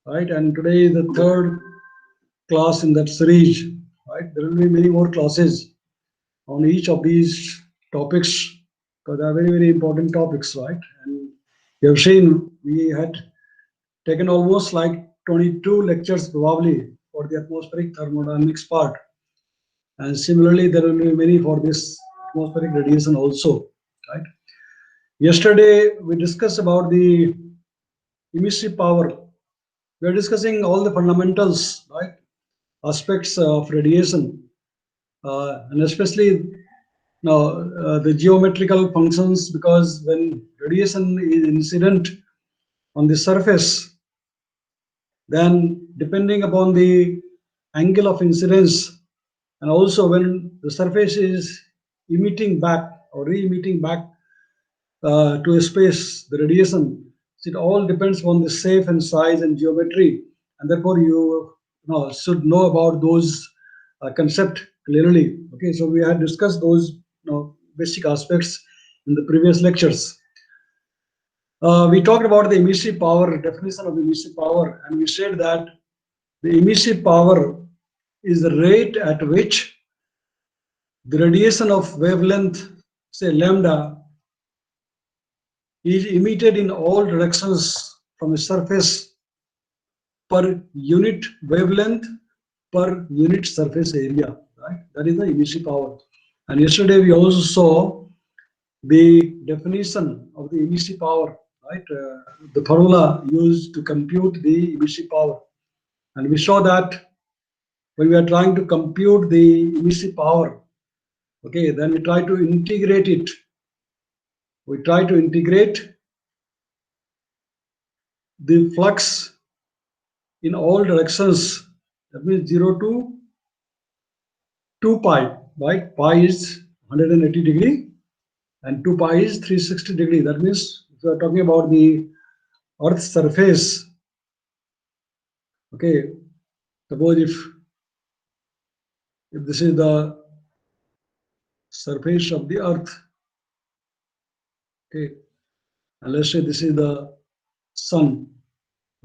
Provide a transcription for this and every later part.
right? And today is the third class in that series, right? There will be many more classes on each of these topics because they are very, very important topics, right? And you have seen we had taken almost like 22 lectures probably for the atmospheric thermodynamics part. And similarly, there will be many for this atmospheric radiation also, right? Yesterday, we discussed about the emissive power. We are discussing all the fundamentals, right? Aspects of radiation, and especially now the geometrical functions, because when radiation is incident on the surface, then depending upon the angle of incidence, and also when the surface is emitting back or re-emitting back to a space, the radiation, it all depends on the shape and size and geometry, and therefore you should know about those concept clearly. Okay, so we had discussed those basic aspects in the previous lectures. We talked about the emissive power, definition of emissive power, and we said that the emissive power is the rate at which the radiation of wavelength, say lambda, is emitted in all directions from a surface per unit wavelength per unit surface area, right? That is the emissive power. And yesterday we also saw the definition of the emissive power, right? The formula used to compute the emissive power. And we saw that when we are trying to compute the emissive power, okay, then we try to integrate it. We try to integrate the flux in all directions. That means 0 to 2 pi, right? Pi is 180 degree and 2 pi is 360 degree. That means if you are talking about the Earth's surface, okay, suppose if this is the surface of the Earth, okay, and let's say this is the sun,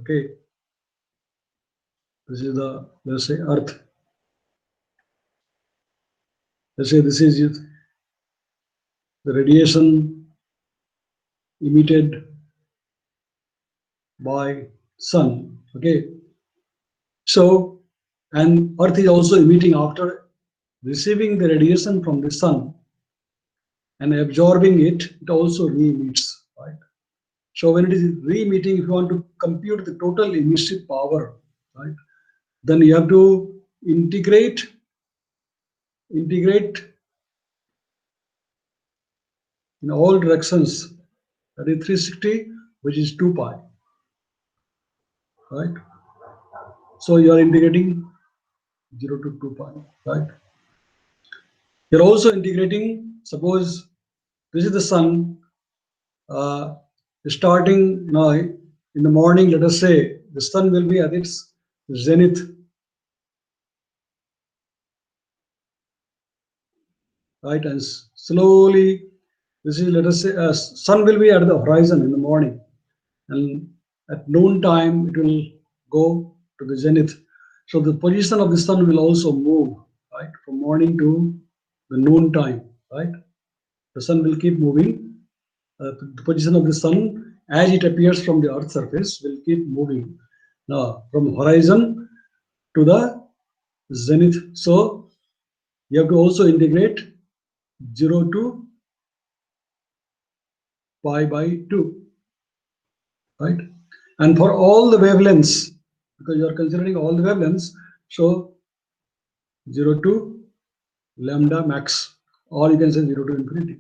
okay, this is the, let's say, Earth. Let's say this is the radiation emitted by sun, okay. So, and Earth is also emitting after receiving the radiation from the sun and absorbing it, it also re-emits, right? So when it is re-emitting, if you want to compute the total emissive power, right, then you have to integrate in all directions. That is 360, which is 2 pi, right? So you are integrating 0 to 2 pi, right? You're also integrating, suppose this is the sun, uh, starting now in the morning, let us say the sun will be at its zenith, right? And slowly, this is, let us say, sun will be at the horizon in the morning, and at noon time it will go to the zenith. So the position of the sun will also move, right, from morning to the noon time, right? The sun will keep moving. The position of the sun as it appears from the earth's surface will keep moving now from horizon to the zenith. So you have to also integrate 0 to pi by 2, right? And for all the wavelengths, because you are considering all the wavelengths, so 0 to lambda max, or you can say 0 to infinity,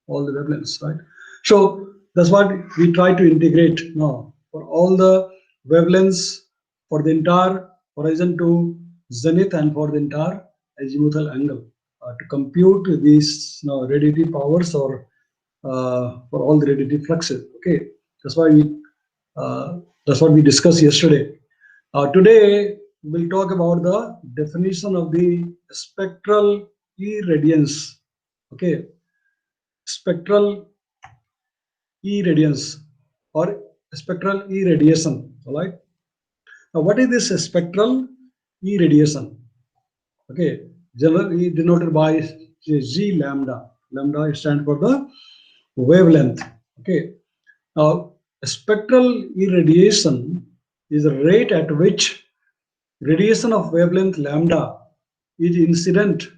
all the wavelengths, right? So that's what we try to integrate now for all the wavelengths for the entire horizon to zenith and for the entire azimuthal angle to compute these radiative powers or for all the radiative fluxes. Okay, that's why that's what we discussed yesterday. Today we'll talk about the definition of the spectral irradiance. Okay, spectral irradiance or spectral irradiation. All right. Now, what is this spectral irradiation? Okay, generally denoted by G lambda. Lambda stands for the wavelength. Okay, now spectral irradiation is the rate at which radiation of wavelength lambda is incident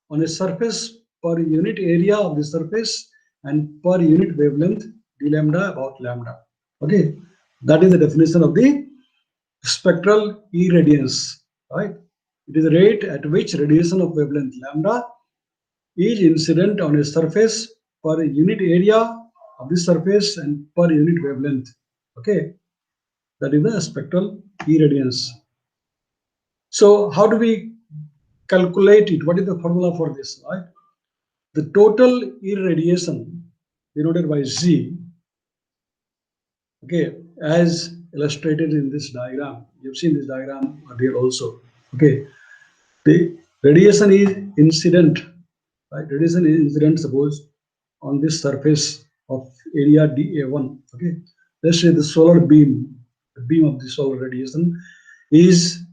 on a surface per unit area of the surface and per unit wavelength d lambda about lambda. Okay, that is the definition of the spectral irradiance, right? It is the rate at which radiation of wavelength lambda is incident on a surface per unit area of the surface and per unit wavelength. Okay, that is the spectral irradiance. So how do we calculate it? What is the formula for this, right? The total irradiation denoted by Z, okay, as illustrated in this diagram. You've seen this diagram earlier also. Okay, the radiation is incident, right? Radiation is incident, suppose, on this surface of area dA1. Okay, let's say the solar beam, the beam of the solar radiation is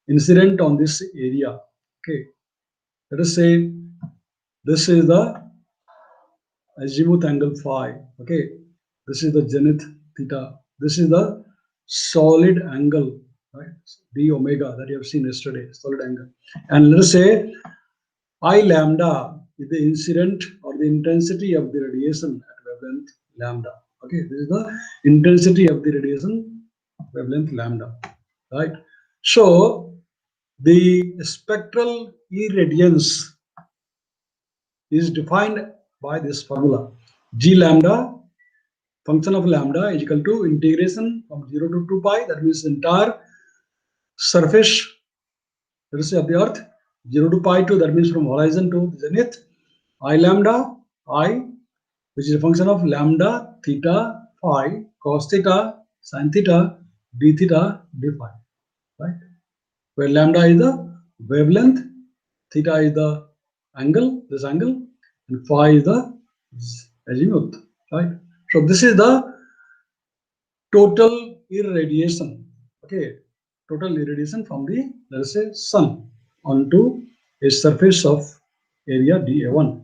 incident on this area. Okay, let us say this is the azimuth angle phi. Okay, this is the zenith theta. This is the solid angle, right? D omega that you have seen yesterday, solid angle. And let us say I lambda is the incident or the intensity of the radiation at wavelength lambda. Okay, this is the intensity of the radiation wavelength lambda, right? So the spectral irradiance is defined by this formula. G lambda, function of lambda is equal to integration from 0 to 2 pi, that means entire surface, let us say, of the earth, 0 to pi 2, that means from horizon to zenith, I lambda, I, which is a function of lambda, theta, phi, cos theta, sin theta, d theta, d phi, right? Where lambda is the wavelength, theta is the angle, this angle, and phi is the azimuth, right? So this is the total irradiation, okay? Total irradiation from the, let us say, sun onto a surface of area dA1.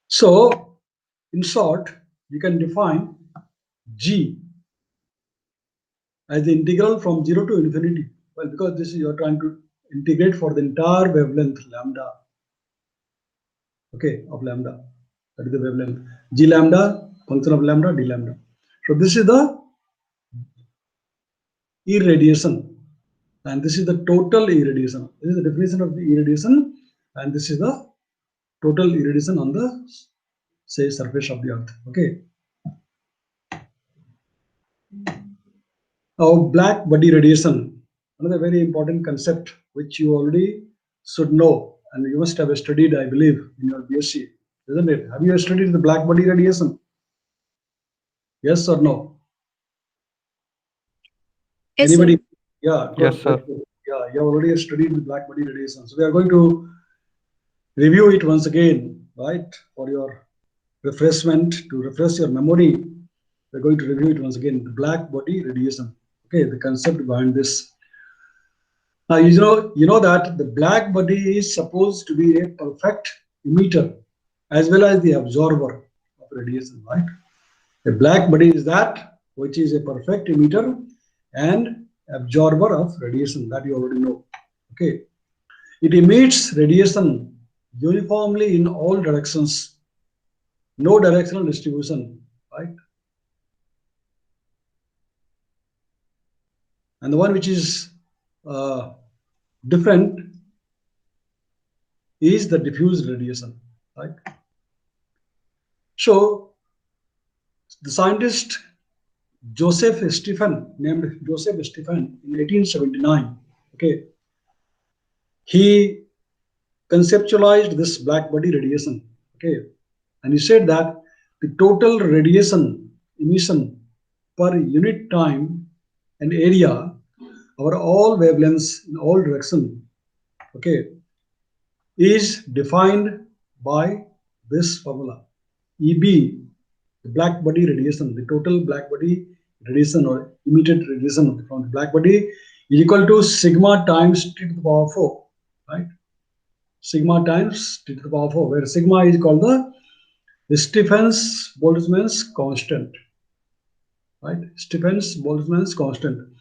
So, in short, you can define G as the integral from 0 to infinity. Well, because this is, you are trying to integrate for the entire wavelength lambda, okay, of lambda. That is the wavelength. G lambda, function of lambda, d lambda. So this is the irradiation, and this is the total irradiation. This is the definition of the irradiation, and this is the total irradiation on the, say, surface of the earth. Okay. Now, black body radiation, another very important concept which you already should know, and you must have studied, I believe, in your BSc, isn't it? Have you studied the black body radiation? Yes or no? Yes, Anybody? sir. Yeah, Yes, good. sir. Yeah, you have already studied the black body radiation. So we are going to review it once again, right? For your refreshment, to refresh your memory. We're going to review it once again. The black body radiation. Okay, the concept behind this. Now you know that the black body is supposed to be a perfect emitter as well as the absorber of radiation, right? A black body is that which is a perfect emitter and absorber of radiation, that you already know. Okay, it emits radiation uniformly in all directions, no directional distribution, right? And the one which is different is the diffuse radiation, right? So the scientist Joseph Stephen, named Joseph Stephen, in 1879, okay, he conceptualized this black body radiation, okay, and he said that the total radiation emission per unit time and area over all wavelengths in all direction, okay, is defined by this formula. EB, the black body radiation, the total black body radiation or emitted radiation from the black body is equal to sigma times T to the power 4, right? Sigma times T to the power 4, where sigma is called the Stephens-Boltzmann's constant, right? Stephens-Boltzmann's constant.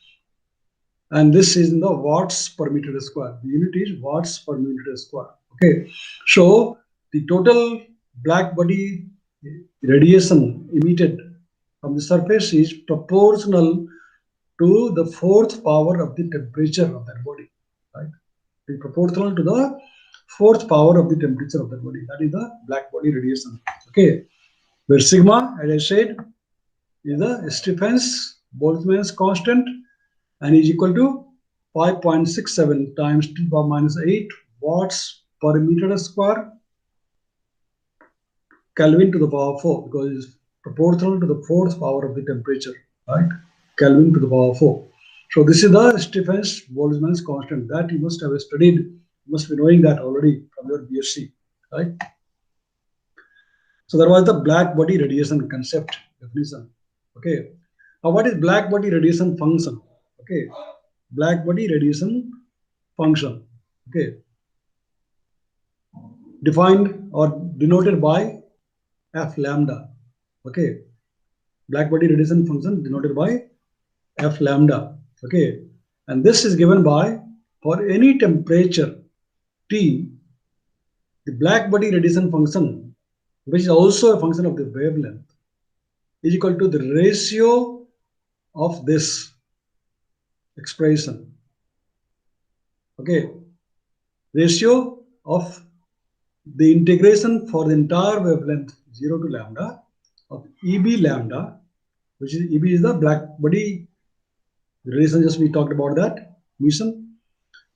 And this is in the watts per meter square. The unit is watts per meter square. Okay. So the total black body radiation emitted from the surface is proportional to the fourth power of the temperature of that body, right? It is proportional to the fourth power of the temperature of that body. That is the black body radiation. Okay. Where sigma, as I said, is the Stephens-Boltzmann's constant and is equal to 5.67 times 10 to the power minus 8 watts per meter square Kelvin to the power 4, because it is proportional to the fourth power of the temperature, right? Kelvin to the power 4. So this is the Stephens-Boltzmann's constant that you must have studied. You must be knowing that already from your BSc, right? So that was the black body radiation concept definition. Okay. Now what is black body radiation function? Okay. Black body radiation function. Okay. Defined or denoted by F lambda. Okay. Black body radiation function denoted by F lambda. Okay. And this is given by, for any temperature T, the black body radiation function, which is also a function of the wavelength, is equal to the ratio of this expression. Okay. Ratio of the integration for the entire wavelength 0 to lambda of EB lambda, which is EB is the black body radiation, just we talked about that emission,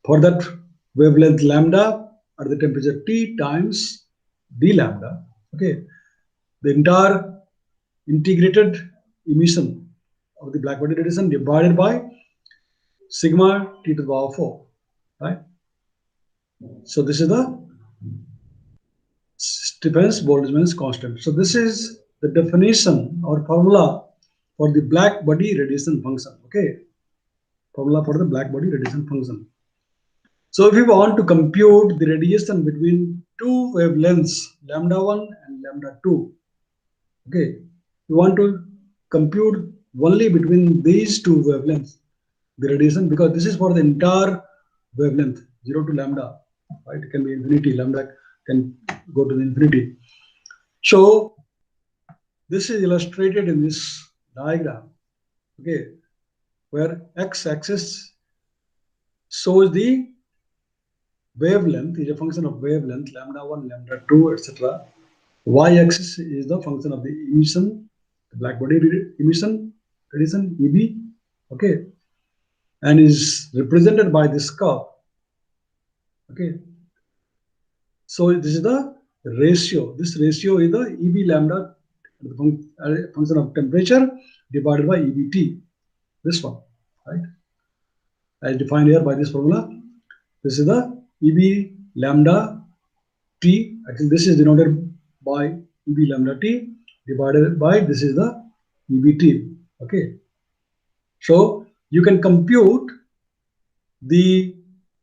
for that wavelength lambda at the temperature T times d lambda. Okay, the entire integrated emission of the black body radiation divided by sigma T to the power 4, right? So this is the Stephens-Boltzmann's constant. So this is the definition or formula for the black body radiation function. Okay, formula for the black body radiation function. So if we want to compute the radiation between two wavelengths, lambda 1 and lambda 2, okay, we want to compute only between these two wavelengths the radiation, because this is for the entire wavelength 0 to lambda, right? It can be infinity, lambda can go to the infinity. So this is illustrated in this diagram, okay, where x-axis shows the wavelength, is a function of wavelength, lambda 1, lambda 2, etc. Y-axis is the function of the emission, the black body emission, radiation, EB, okay, and is represented by this curve, okay. So this is the ratio. This ratio is the EB lambda, the function of temperature, divided by EBT. This one, right? As defined here by this formula. This is the EB lambda T. Actually, this is denoted by EB lambda T divided by, this is the EBT. Okay. So you can compute the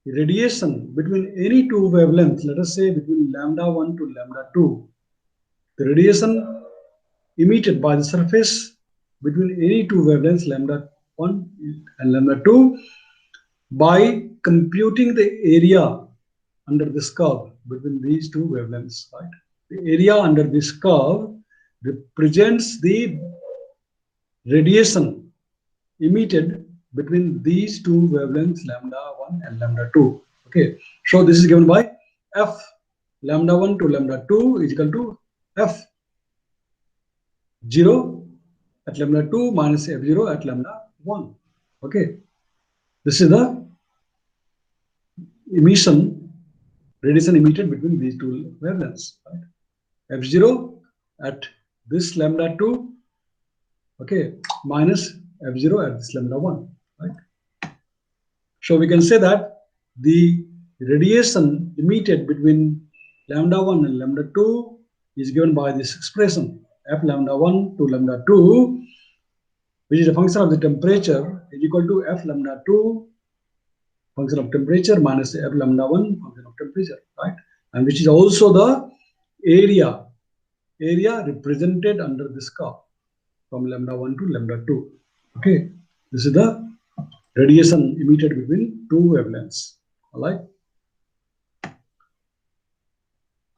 radiation between any two wavelengths, let us say between lambda 1 to lambda 2, the radiation emitted by the surface between any two wavelengths, lambda 1 and lambda 2, by computing the area under this curve between these two wavelengths, right? The area under this curve represents the radiation emitted between these two wavelengths, lambda 1 and lambda 2. Okay, so this is given by F lambda 1 to lambda 2 is equal to F 0 at lambda 2 minus F 0 at lambda 1. Okay, this is the emission, radiation emitted between these two wavelengths, right? F 0 at this lambda 2, okay, minus F 0 at this lambda 1, right? So we can say that the radiation emitted between lambda 1 and lambda 2 is given by this expression, F lambda 1 to lambda 2, which is a function of the temperature, is equal to F lambda 2 function of temperature minus f lambda 1 function of temperature, right? And which is also the area represented under this curve from lambda 1 to lambda 2. Okay, this is the radiation emitted between two wavelengths. All right.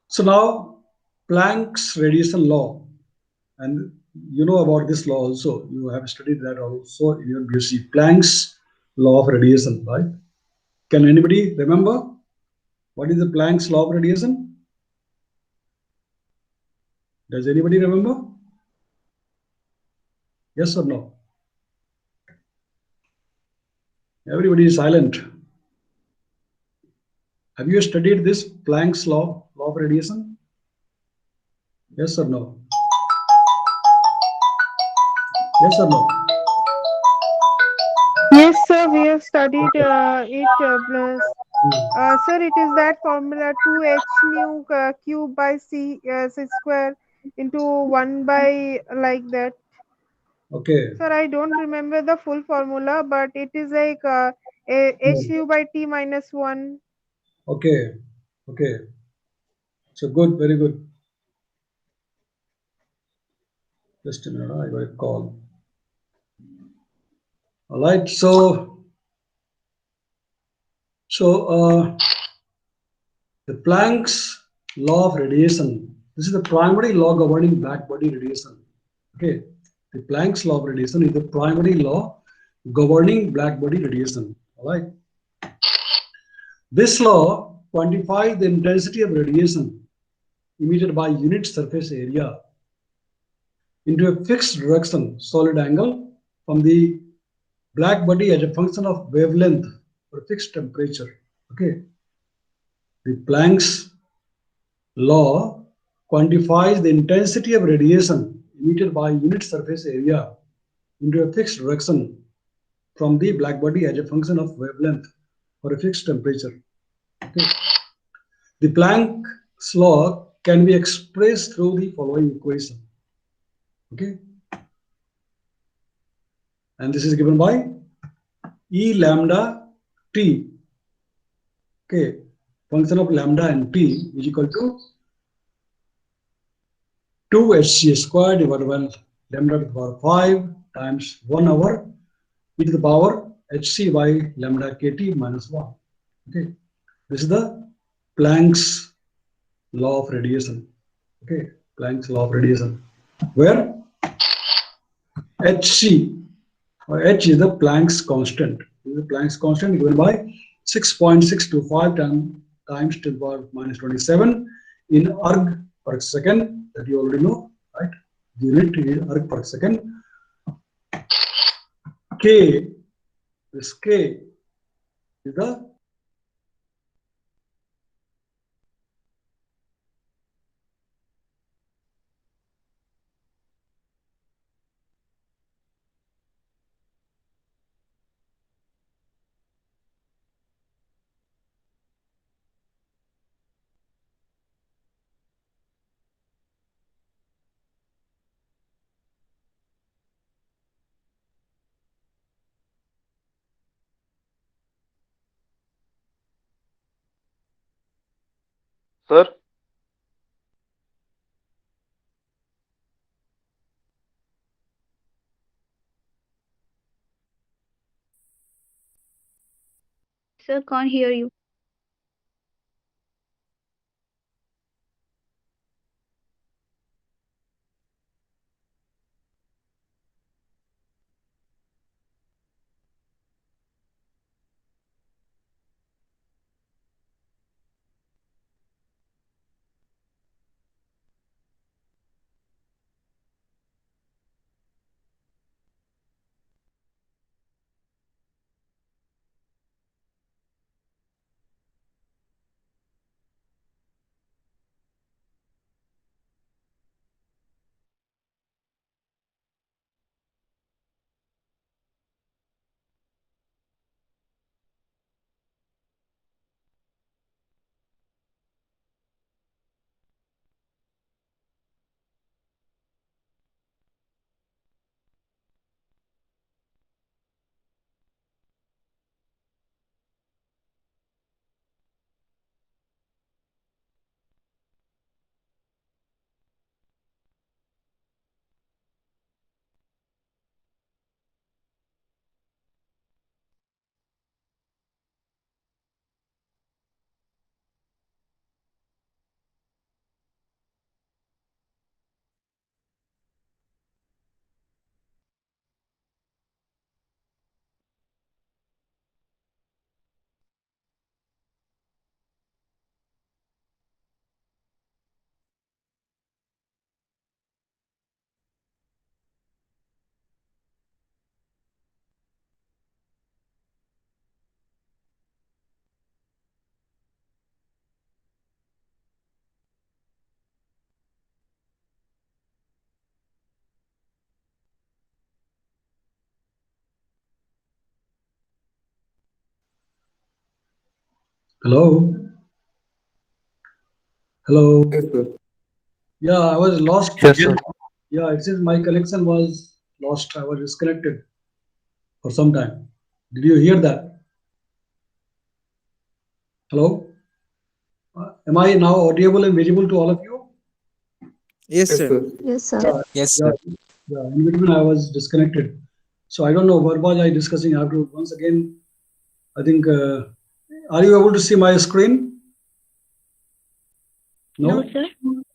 So now Planck's radiation law, and you know about this law also. You have studied that also in your BSc. Planck's law of radiation, right? Can anybody remember what is the Planck's law of radiation? Does anybody remember? Yes or no? Everybody is silent. Have you studied this Planck's law of radiation? Yes or no? Yes or no? Yes, sir, we have studied it. Plus, Hmm. sir, it is that formula 2h nu cube by c square into 1 by like that. Okay. Sir, I don't remember the full formula, but it is like h Hmm. nu by t minus 1. Okay. Okay. So good, very good. Just a minute, I got a call. All right. So the Planck's law of radiation. This is the primary law governing black body radiation. Okay. The Planck's law of radiation is the primary law governing black body radiation. All right. This law quantifies the intensity of radiation emitted by unit surface area into a fixed direction solid angle from the black body as a function of wavelength or fixed temperature. Okay. The Planck's law quantifies the intensity of radiation emitted by unit surface area into a fixed direction from the black body as a function of wavelength or a fixed temperature. Okay. The Planck's law can be expressed through the following equation. Okay. And this is given by E lambda t. Okay. Function of lambda and t is equal to 2hc squared divided by lambda to the power 5 times 1 over e to the power hc by lambda kt minus 1. Okay, this is the Planck's law of radiation. Okay, Planck's law of radiation, where hc or h is the Planck's constant. This is the Planck's constant given by 6.625 times 10 to the power minus 27 in erg per second, that you already know, right? The unit is erg per second. K, this K is the Sir, Sir, can't hear you. Hello? Hello? Yes, sir. Yeah, I was lost. Yes, sir. Yeah, it seems my connection was lost. I was disconnected for some time. Did you hear that? Hello? Am I now audible and visible to all of you? Yes, Yes, sir. sir. Yes, sir. Yes, Yeah, sir. yeah. In between, I was disconnected. So I don't know what was I discussing. I have to once again. I think. Are you able to see my screen? No, No. sir.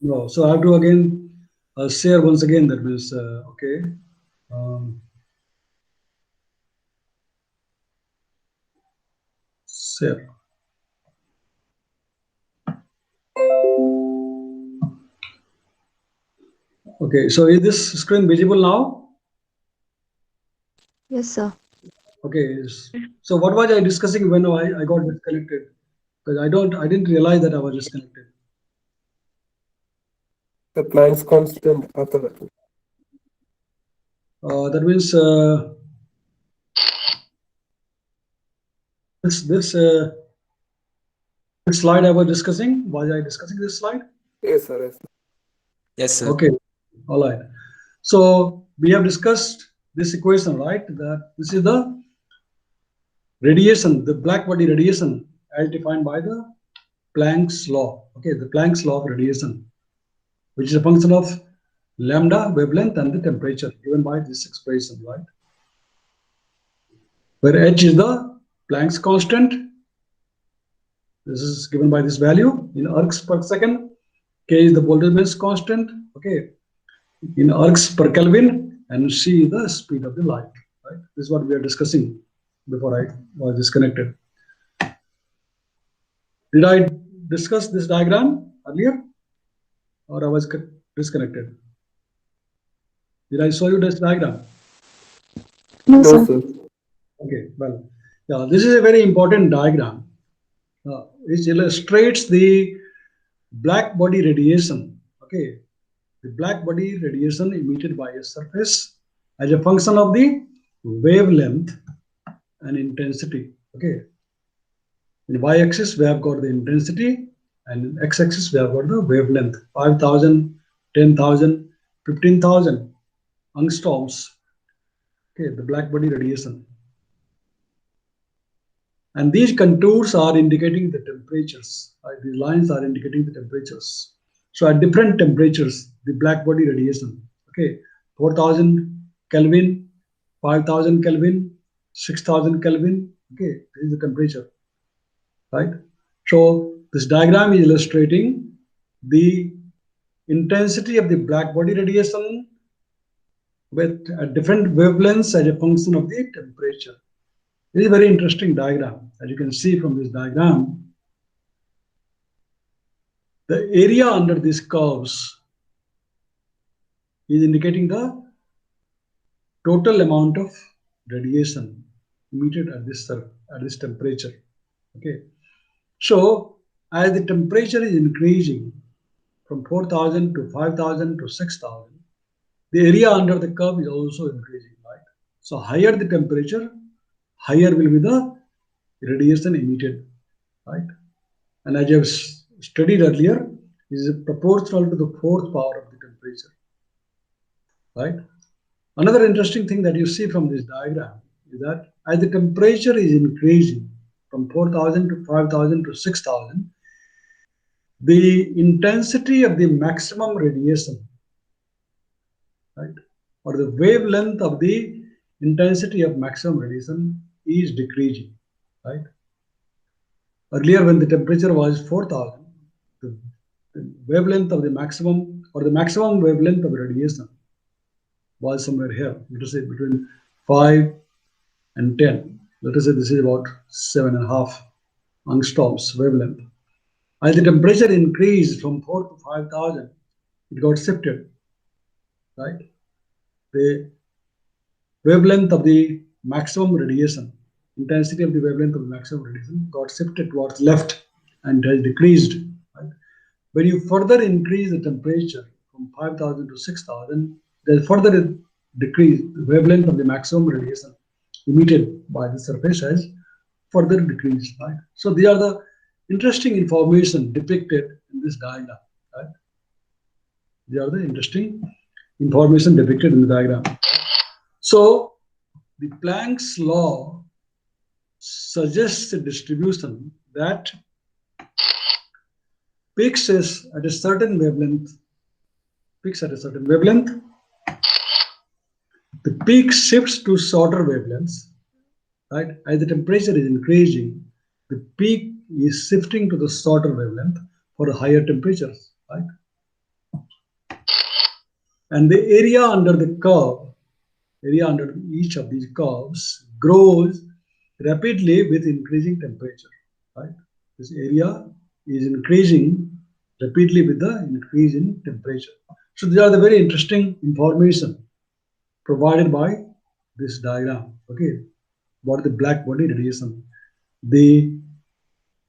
No. So I have to again share once again. That means okay. Um, share. Okay. So is this screen visible now? Yes, sir. Okay. So what was I discussing when I got disconnected? Because I didn't realize that I was disconnected. The Planck's constant after that. That means this which slide I was discussing. Was I discussing this slide? Yes, sir. Yes, sir. Yes, sir. Okay. All right. So we have discussed this equation, right? That this is the radiation, the black body radiation, as defined by the Planck's law. Okay, the Planck's law of radiation, which is a function of lambda, wavelength, and the temperature given by this expression, right? Where h is the Planck's constant. This is given by this value in ergs per second. K is the Boltzmann's constant. Okay, in ergs per Kelvin, and c is the speed of the light. Right. This is what we are discussing before I was disconnected. Did I discuss this diagram earlier, or I was disconnected? Did I show you this diagram? No, No, sir. sir. Okay, well, yeah, this is a very important diagram. It illustrates the black body radiation. Okay, the black body radiation emitted by a surface as a function of the wavelength and intensity. Okay, in y-axis we have got the intensity, and in x-axis we have got the wavelength. 5,000, 10,000, 15,000 angstroms. Okay, the black body radiation. And these contours are indicating the temperatures. These lines are indicating the temperatures. So at different temperatures, the black body radiation, okay, 4,000 Kelvin, 5,000 Kelvin, 6,000 Kelvin, okay, this is the temperature, right? So this diagram is illustrating the intensity of the black body radiation with different wavelengths as a function of the temperature. It is a very interesting diagram. As you can see from this diagram, the area under these curves is indicating the total amount of radiation emitted at this temperature. Okay, so as the temperature is increasing from 4,000 to 5,000 to 6,000, the area under the curve is also increasing, right? So higher the temperature, higher will be the radiation emitted, right? And as I have studied earlier, is proportional to the fourth power of the temperature, right? Another interesting thing that you see from this diagram is that as the temperature is increasing from 4,000 to 5,000 to 6,000, the intensity of the maximum radiation, right, or the wavelength of the intensity of maximum radiation is decreasing, right? Earlier, when the temperature was 4,000, the wavelength of the maximum or the maximum wavelength of radiation was somewhere here. Let us say between 5 and 10. Let us say this is about 7.5 angstroms wavelength. As the temperature increased from 4 to 5,000, it got shifted, right? The wavelength of the maximum radiation, intensity of the wavelength of the maximum radiation got shifted towards left and has decreased. Right? When you further increase the temperature from 5,000 to 6,000, there's further decrease. The wavelength of the maximum radiation emitted by the surface has further decreased. Right? So these are the interesting information depicted in this diagram. Right? These are the interesting information depicted in the diagram. So the Planck's law suggests a distribution that peaks at a certain wavelength. The peak shifts to shorter wavelengths, right? As the temperature is increasing, the peak is shifting to the shorter wavelength for higher temperatures, right? And the area under the curve, under each of these curves grows rapidly with increasing temperature, right? This area is increasing rapidly with the increase in temperature. So these are the very interesting information provided by this diagram. Okay, what is the black body radiation? The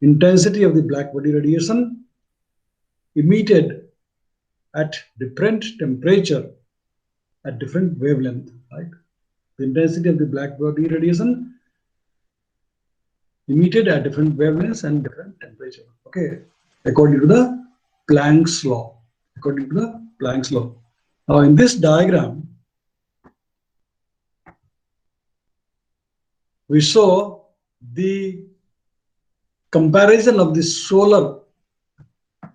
intensity of the black body radiation emitted at different temperature at different wavelength, right? The intensity of the black body radiation emitted at different wavelengths and different temperature. Okay, according to the Planck's law. Now, in this diagram, we saw the comparison of the solar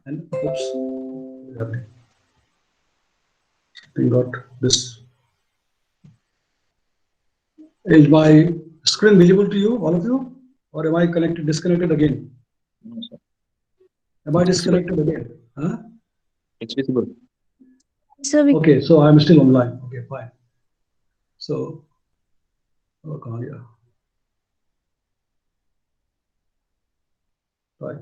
and got this. Is my screen visible to you, all of you, or am I disconnected again? No, sir. Am I disconnected again? Huh? It's visible. So we Okay, so I'm still online. Okay, fine. So, yeah. Right.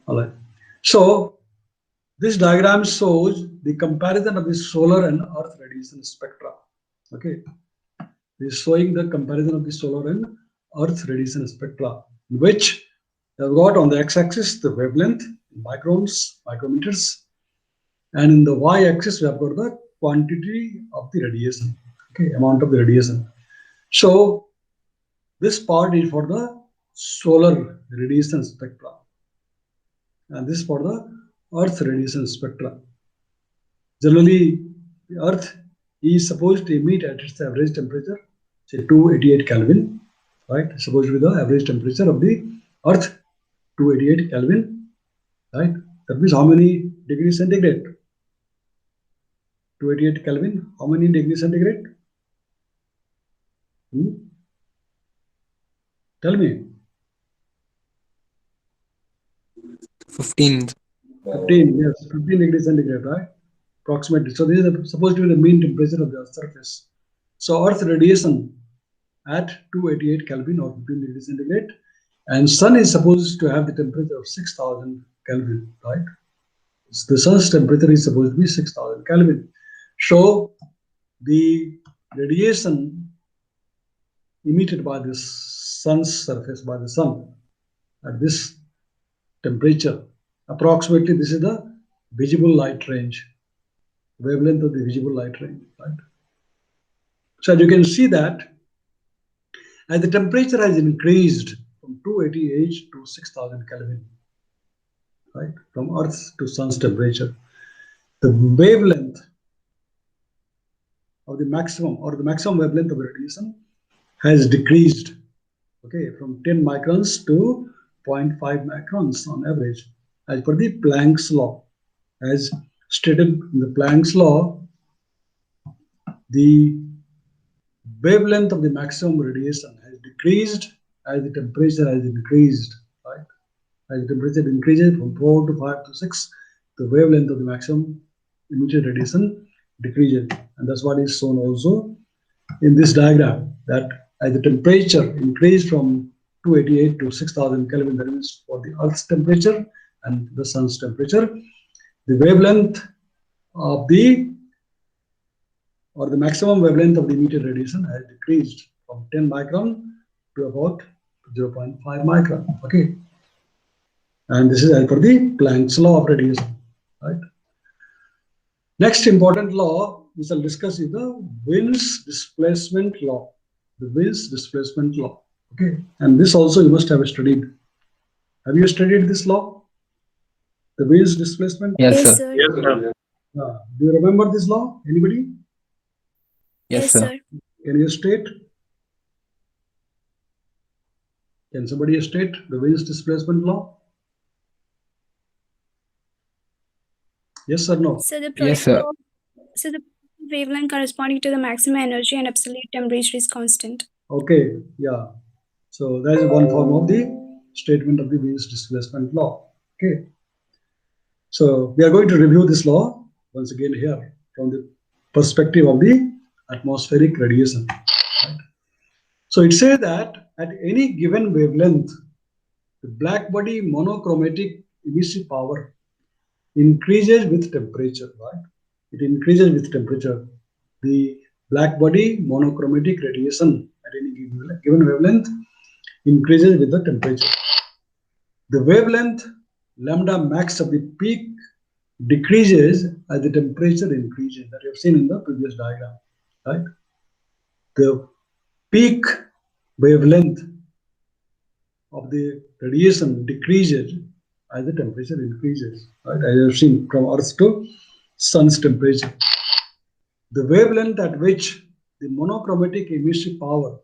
All right. So this diagram shows the comparison of the solar and earth radiation spectra. Okay. It is showing the comparison of the solar and earth radiation spectra, in which we have got on the x-axis the wavelength, microns, micrometers, and in the y-axis we have got the quantity of the radiation, okay, amount of the radiation. So this part is for the solar radiation spectra, and this is for the earth radiation spectra. Generally, the earth is supposed to emit at its average temperature, say 288 Kelvin, right? Supposed to be the average temperature of the earth, 288 Kelvin, right? That means how many degrees centigrade? 288 Kelvin, how many degrees centigrade? Tell me. 15. 15, yes, 15 degrees centigrade, right? Approximately. So this is supposed to be the mean temperature of the Earth's surface. So Earth radiation at 288 Kelvin or 15 degrees centigrade, and Sun is supposed to have the temperature of 6,000 Kelvin, right? So the Sun's temperature is supposed to be 6,000 Kelvin. So the radiation emitted by the Sun's surface, by the Sun, at this temperature, approximately this is the visible light range, wavelength of the visible light range, right? So you can see that as the temperature has increased from 288 to 6,000 Kelvin, right, from Earth to Sun's temperature, the wavelength of the maximum wavelength of radiation has decreased, okay, from 10 microns to 0.5 microns on average, as per the Planck's law. As stated in the Planck's law, the wavelength of the maximum radiation has decreased as the temperature has increased, right? As the temperature increases from 4 to 5 to 6, the wavelength of the maximum emitted radiation decreases. And that's what is shown also in this diagram, that as the temperature increased from 288 to 6,000 Kelvin, that is for the Earth's temperature and the Sun's temperature, the wavelength of the maximum wavelength of the emitted radiation has decreased from 10 micron to about 0.5 micron. Okay, and this is as per the Planck's law of radiation, right? Next important law we shall discuss is the Wien's displacement law. The Wien's displacement law. Okay, and this also you must have studied. Have you studied this law? The Wales displacement? Yes, Yes, sir. sir. Do you remember this law? Anybody? Yes, Yes, sir. sir. Can you state? Can somebody state the Wales displacement law? Yes or no? So the Yes, product sir. of so the wavelength corresponding to the maximum energy and absolute temperature is constant. Okay, yeah. So that is one form of the statement of the Wales displacement law. Okay. So we are going to review this law once again here from the perspective of the atmospheric radiation. Right? So it says that at any given wavelength, the black body monochromatic emissive power increases with temperature. Right? It increases with temperature. The black body monochromatic radiation at any given wavelength increases with the temperature. The wavelength lambda max of the peak decreases as the temperature increases, that you have seen in the previous diagram, right? The peak wavelength of the radiation decreases as the temperature increases, right? As you have seen from Earth to Sun's temperature. The wavelength at which the monochromatic emissive power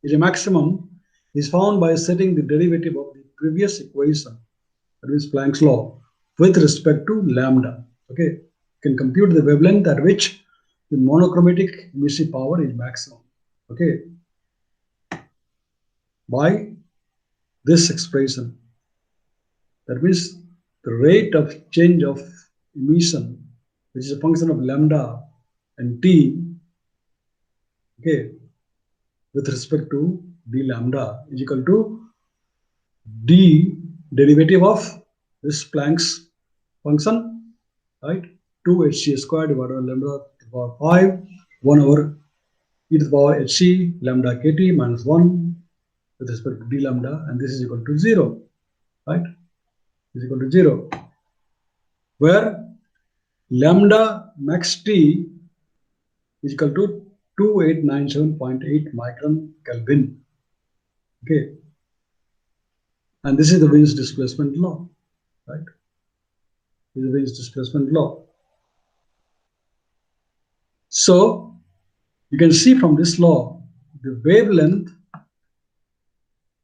is a maximum is found by setting the derivative of the previous equation, that is Planck's law, with respect to lambda. Okay, you can compute the wavelength at which the monochromatic emissive power is maximum. Okay, by this expression. That means the rate of change of emission, which is a function of lambda and t, okay, with respect to d lambda is equal to d derivative of this Planck's function, right? 2hc squared divided by lambda to the power 5, 1 over e to the power hc lambda kt minus 1 with respect to d lambda, and this is equal to 0, right? Is equal to 0, where lambda max t is equal to 2897.8 micron Kelvin. Okay, and this is the Wales displacement law, right? This is the Wales displacement law. So you can see from this law the wavelength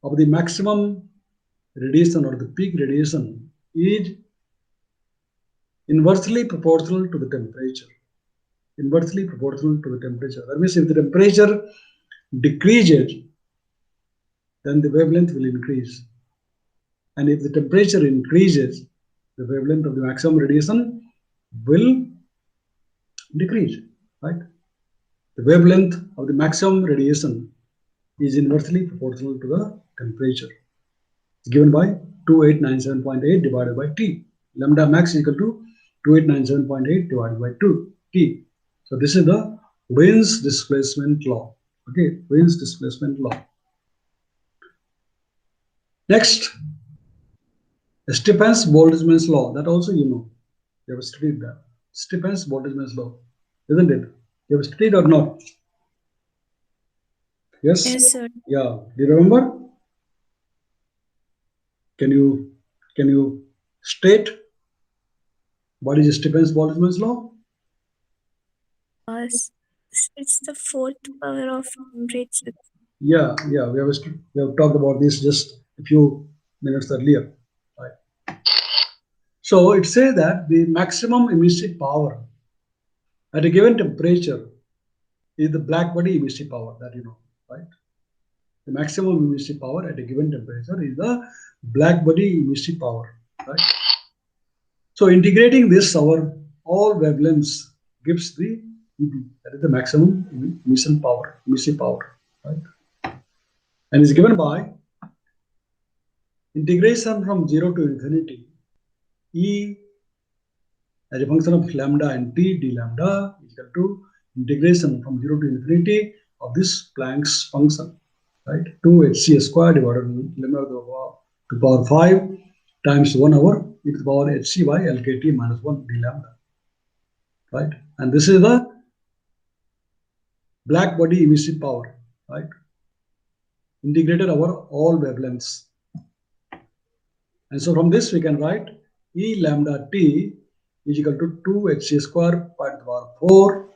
of the maximum radiation or the peak radiation is inversely proportional to the temperature. Inversely proportional to the temperature. That means if the temperature decreases, then the wavelength will increase. And if the temperature increases, the wavelength of the maximum radiation will decrease, right? The wavelength of the maximum radiation is inversely proportional to the temperature. It's given by 2897.8 divided by T. Lambda max is equal to 2897.8 divided by 2 T. So this is the Wales displacement law. Okay, Wales displacement law. Next, Stephens-Boltzmann's law. That also you know. You have studied that. Stephens-Boltzmann's law, isn't it? You have studied or not? Yes? Yes, sir. Yeah. Do you remember? Can you state what is Stephens-Boltzmann's law? It's the fourth power of temperature. Yeah. We have talked about this just a few minutes earlier. Right. So it says that the maximum emissive power at a given temperature is the black body emissive power, that you know, right? The maximum emissive power at a given temperature is the black body emissive power, right? So integrating this over all wavelengths gives the EB, that is the maximum emission power, emissive power, right? And is given by integration from 0 to infinity, E as a function of lambda and T d lambda is equal to integration from 0 to infinity of this Planck's function, right? 2hc squared divided by lambda to the power 5 times 1 over e to the power hc by lkt minus 1 d lambda, right? And this is the black body emissive power, right? integrated over all wavelengths. And so from this we can write E lambda t is equal to 2 hc square pi to the power 4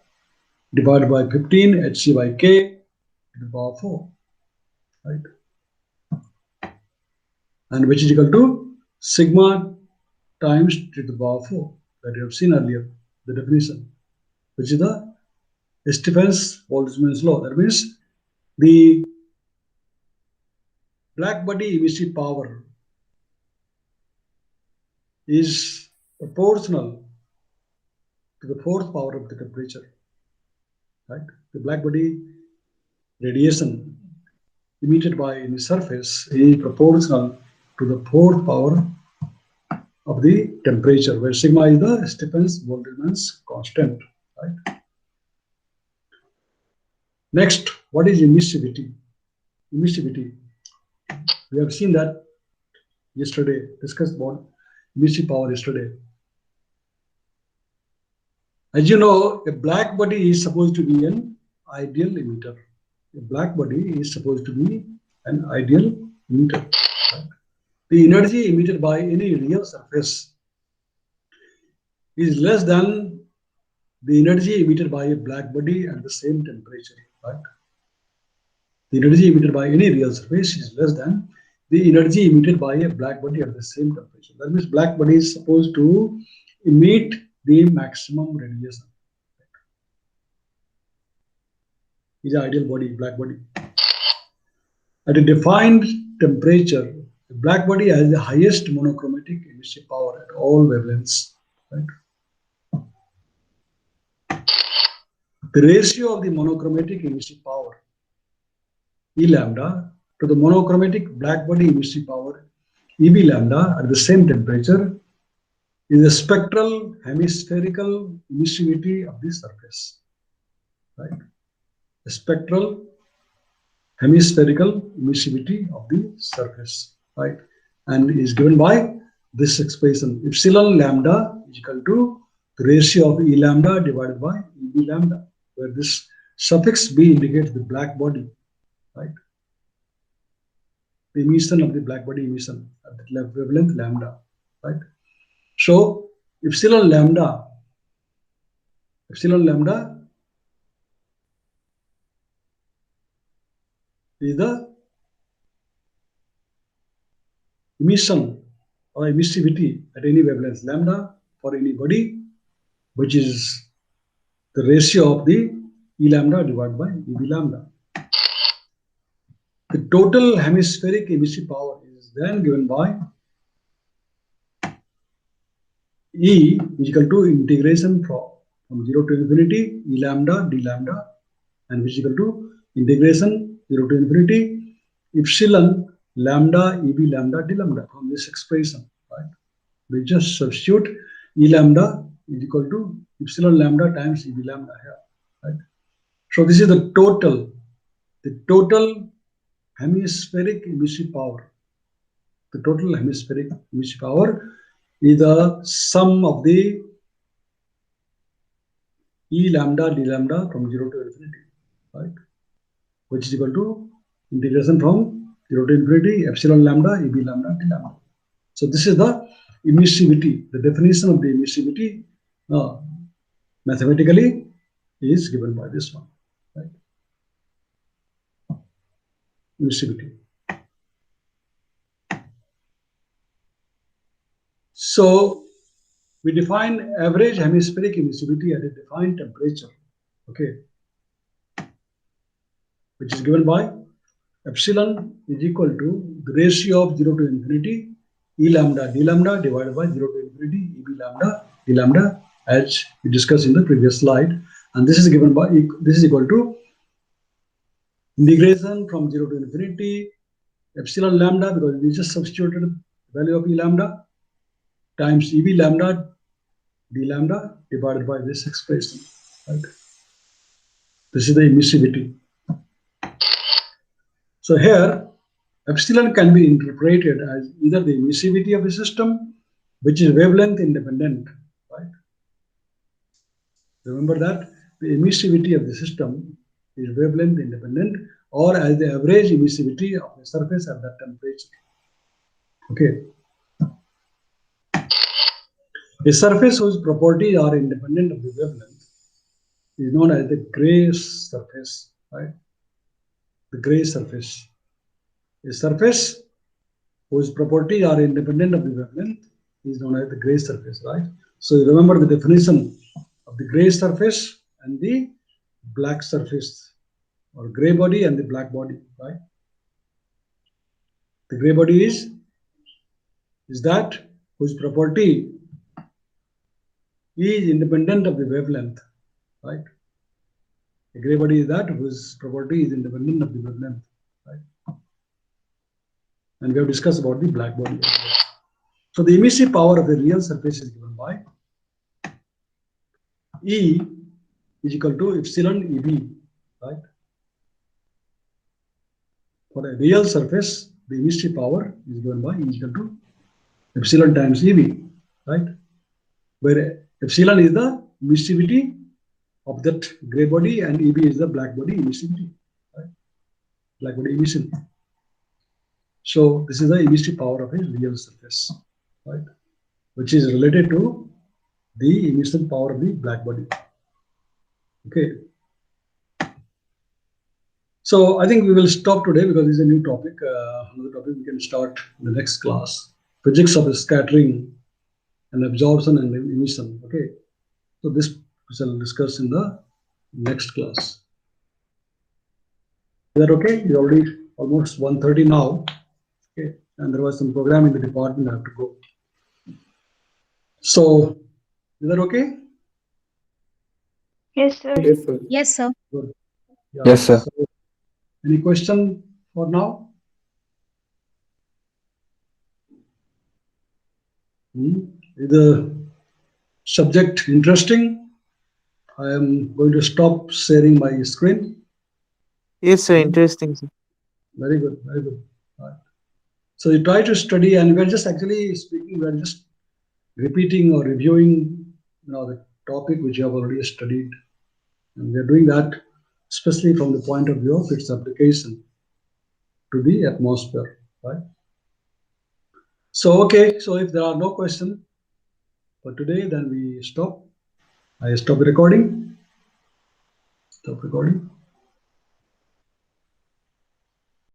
divided by 15 hc by k to the power 4, right? And which is equal to sigma times to the power 4 that you have seen earlier, the definition, which is the Stephens-Boltzmann's law. That means the black body emissive power is proportional to the fourth power of the temperature, right? The black body radiation emitted by any surface is proportional to the fourth power of the temperature, where sigma is the Stephens-Boltzmann's constant, right? Next, what is emissivity? Emissivity. We have seen that yesterday, discussed about emissive power yesterday. As you know, a black body is supposed to be an ideal emitter. A black body is supposed to be an ideal emitter. Right? The energy emitted by any real surface is less than the energy emitted by a black body at the same temperature, right? The energy emitted by any real surface is less than the energy emitted by a black body at the same temperature. That means black body is supposed to emit the maximum radiation. Is an ideal body, black body. At a defined temperature, the black body has the highest monochromatic emissive power at all wavelengths, right? The ratio of the monochromatic emissive power, E lambda, to the monochromatic black body emissive power, EB lambda, at the same temperature is the spectral hemispherical emissivity of the surface, right? The spectral hemispherical emissivity of the surface, right? And is given by this expression, epsilon lambda is equal to the ratio of E lambda divided by EB lambda, where this suffix B indicates the black body, right? The emission of the black body emission at the wavelength lambda, right? So epsilon lambda is the emission or emissivity at any wavelength lambda for any body, which is the ratio of the E lambda divided by EB lambda. The total hemispheric emissive power is then given by E is equal to integration from 0 to infinity E lambda d lambda, and which is equal to integration 0 to infinity epsilon lambda EB lambda d lambda from this expression, right? We just substitute E lambda is equal to epsilon lambda times EB lambda here, right? So this is the total hemispheric emissive power. The total hemispheric emissive power is the sum of the E lambda d lambda from 0 to infinity, right? Which is equal to integration from 0 to infinity epsilon lambda EB lambda d lambda. So this is the emissivity. The definition of the emissivity mathematically is given by this one, right? Emissivity. So we define average hemispheric emissivity at a defined temperature, okay, which is given by epsilon is equal to the ratio of 0 to infinity E lambda d lambda divided by 0 to infinity EB lambda d lambda, as we discussed in the previous slide, and this is given by equal to integration from 0 to infinity epsilon lambda, because we just substituted the value of E lambda, times EB lambda d lambda divided by this expression, right? This is the emissivity. So here epsilon can be interpreted as either the emissivity of a system, which is wavelength independent, right? Remember that the emissivity of the system is wavelength independent, or as the average emissivity of a surface at that temperature. Okay. A surface whose properties are independent of the wavelength is known as the gray surface, right? The gray surface. A surface whose properties are independent of the wavelength is known as the gray surface, right? So you remember the definition of the gray surface and the black surface, or gray body and the black body, right? The gray body is that whose property is independent of the wavelength, right? The gray body is that whose property is independent of the wavelength, right? And we have discussed about the black body. So the emissive power of a real surface is given by E is equal to epsilon EB, right? For a real surface, the emissive power is given by E is equal to epsilon times EB, right? Where epsilon is the emissivity of that gray body and EB is the black body emissivity, right? Black body emission. So this is the emissive power of a real surface, right? Which is related to the emission power of the black body. Okay. So I think we will stop today because this is a new topic. Another topic we can start in the next class. Physics of scattering and absorption and emission. Okay. So this we shall discuss in the next class. Is that okay? It's already almost 1:30 now. Okay. And there was some program in the department I have to go. So is that okay? Yes, sir. Yes, sir. Yes, sir. Good. Yeah. Yes, sir. So, any question for now? Is the subject interesting? I am going to stop sharing my screen. Yes, sir. Interesting, sir. Very good, very good. All right. So you try to study, and we're just actually speaking, we're just repeating or reviewing, the topic which you have already studied. And we're doing that especially from the point of view of its application to the atmosphere, right? So, okay, so if there are no questions for today, then we stop. I stop the recording. Stop recording.